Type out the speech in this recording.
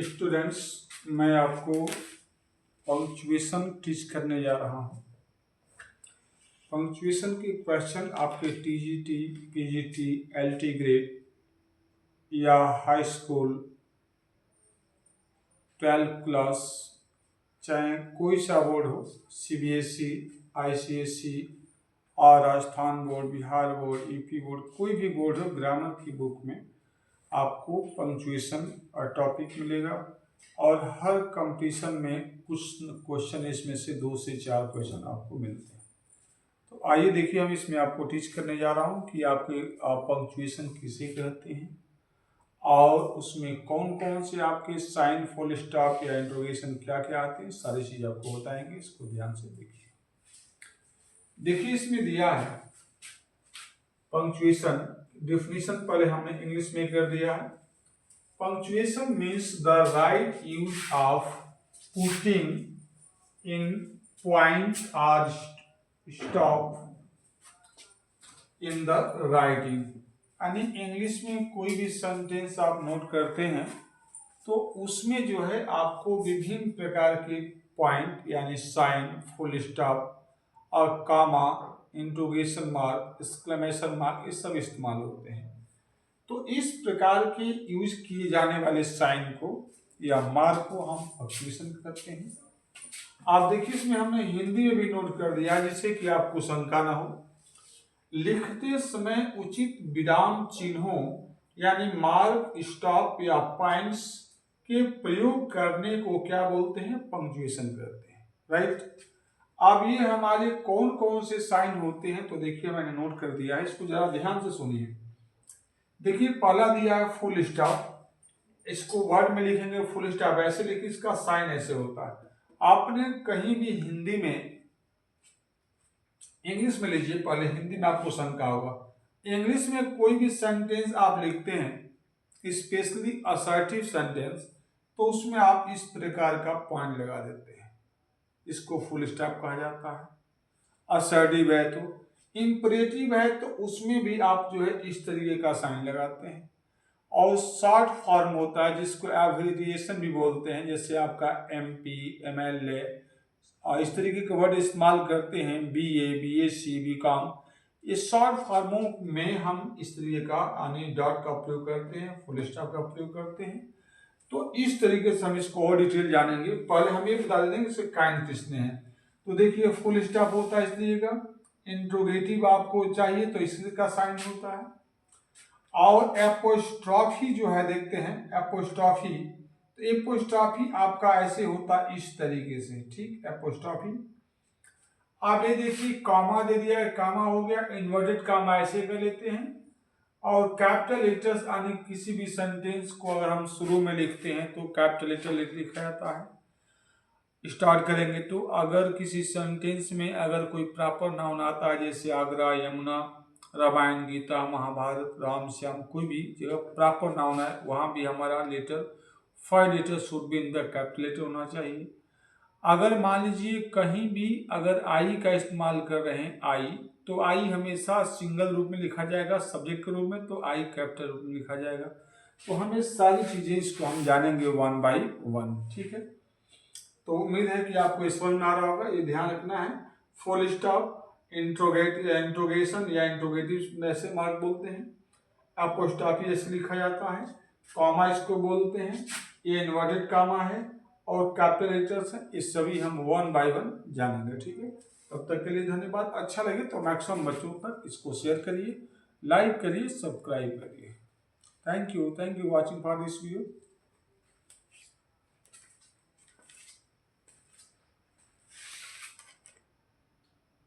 Students, मैं आपको punctuation teach करने जा रहा हूँ। पंक्चुएशन के क्वेश्चन आपके टीजीटी, पीजीटी, एलटी ग्रेड या हाई स्कूल 12th क्लास, चाहे कोई सा बोर्ड हो, सीबीएसई, आईसीएसई और Rajasthan board, Bihar board, UP board, कोई भी बोर्ड हो, ग्रामर की बुक में आपको पंक्चुएशन और टॉपिक मिलेगा और हर कंपटीशन में कुछ क्वेश्चन इसमें से 2 से 4 क्वेश्चन आपको मिलते हैं। तो आइए देखिए, हम इसमें आपको टीच करने जा रहा हूँ कि आपके पंक्चुएशन किसे कहते हैं और उसमें कौन कौन से आपके साइन, फुल स्टॉप या इंट्रोगेशन क्या क्या आते हैं, सारी चीज़ आपको बताएंगे। इसको ध्यान से देखिए इसमें दिया है पंक्चुएशन डिफिनीशन, पहले हमने इंग्लिश में कर दिया है। Punctuation means the right use of putting in point और स्टॉप इन द राइटिंग। यानी इंग्लिश में कोई भी सेंटेंस आप नोट करते हैं तो उसमें जो है आपको विभिन्न प्रकार के पॉइंट यानी साइन, फुल स्टॉप और कामा, इंट्रोगेशन मार्क, एक्सक्लेमेशन मार्क, ये सब इस्तेमाल होते हैं। तो इस प्रकार के यूज किए जाने वाले साइन को या मार्क को हम पंक्चुएशन करते हैं। आप देखिए इसमें हमने हिंदी में भी नोट कर दिया जिससे कि आपको शंका ना हो। लिखते समय उचित विराम चिन्हों यानी मार्क, स्टॉप या पॉइंट्स के प्रयोग करने को क्या बोलते हैं? पंक्चुएशन करते हैं, राइट। अब ये हमारे कौन कौन से साइन होते हैं तो देखिए मैंने नोट कर दिया है, इसको जरा ध्यान से सुनिए। देखिए पहला दिया है फुल स्टॉप, इसको वर्ड में लिखेंगे फुल स्टॉप ऐसे लिखिए, इसका साइन ऐसे होता है। आपने कहीं भी हिंदी में, इंग्लिश में लीजिए, पहले हिंदी में आपको शंका होगा। इंग्लिश में कोई भी सेंटेंस आप लिखते हैं, स्पेशली असर्टिव सेंटेंस, तो उसमें आप इस प्रकार का पॉइंट लगा देते हैं, इसको फुल स्टॉप कहा जाता है। असर्टिव है तो, इंपरेटिव है तो उसमें भी आप जो है इस तरीके का साइन लगाते हैं। और शॉर्ट फॉर्म होता है जिसको एब्रिविएशन भी बोलते हैं, जैसे आपका MP, MLA और इस तरीके के वर्ड इस्तेमाल करते हैं, BA, BSc, BCom। इस शॉर्ट फॉर्मों में हम इस तरीके का यानी डॉट का प्रयोग करते हैं, फुल स्टॉप का प्रयोग करते हैं। तो इस तरीके से हम इसको और डिटेल जानेंगे। पहले हम ये बता देंगे इसके काइंड किसने हैं। तो देखिए फुल स्टॉप होता है इस तरीके का, इंट्रोगेटिव आपको चाहिए तो इसी का साइन होता है। और एपोस्ट्रॉफी जो है देखते हैं, एपोस्ट्रॉफी, तो एपोस्ट्रॉफी आपका ऐसे होता है इस तरीके से, ठीक। एपोस्ट्रॉफी आप ये देखिए, कामा दे दिया है, कामा हो गया, इन्वर्टेड कामा ऐसे कर लेते हैं। और कैपिटल लेटर्स यानी किसी भी सेंटेंस को अगर हम शुरू में लिखते हैं तो कैपिटल लेटर लिखा जाता है। स्टार्ट करेंगे तो अगर किसी सेंटेंस में अगर कोई प्रॉपर नाउन आता है, जैसे आगरा, यमुना, रामायण, गीता, महाभारत, राम, श्याम, कोई भी जगह प्रॉपर नाउन है वहाँ भी हमारा letter 5 letter should be in the capital letter होना चाहिए। अगर मान लीजिए कहीं भी अगर आई का इस्तेमाल कर रहे हैं, आई, तो आई हमेशा सिंगल रूप में लिखा जाएगा सब्जेक्ट के रूप में, तो आई कैपिटल रूप में लिखा जाएगा। तो हमें सारी चीजें इसको हम जानेंगे 1 by 1, ठीक है। तो उम्मीद है कि आपको समझ में आ रहा होगा। ये ध्यान रखना है, फुल स्टॉप, इंट्रोगेशन या इंट्रोगेटिव ऐसे मार्क बोलते हैं, एपोस्ट्रॉफी ऐसे लिखा जाता है, कॉमा इसको बोलते हैं, ये इन्वर्टेड कामा है और कैपिटल लेटर्स हैं। ये सभी हम 1 by 1 जानेंगे, ठीक है। तब तक के लिए धन्यवाद। अच्छा लगे तो मैक्सिमम बच्चों तक इसको शेयर करिए, लाइक करिए, सब्सक्राइब करिए। Thank you watching for this video.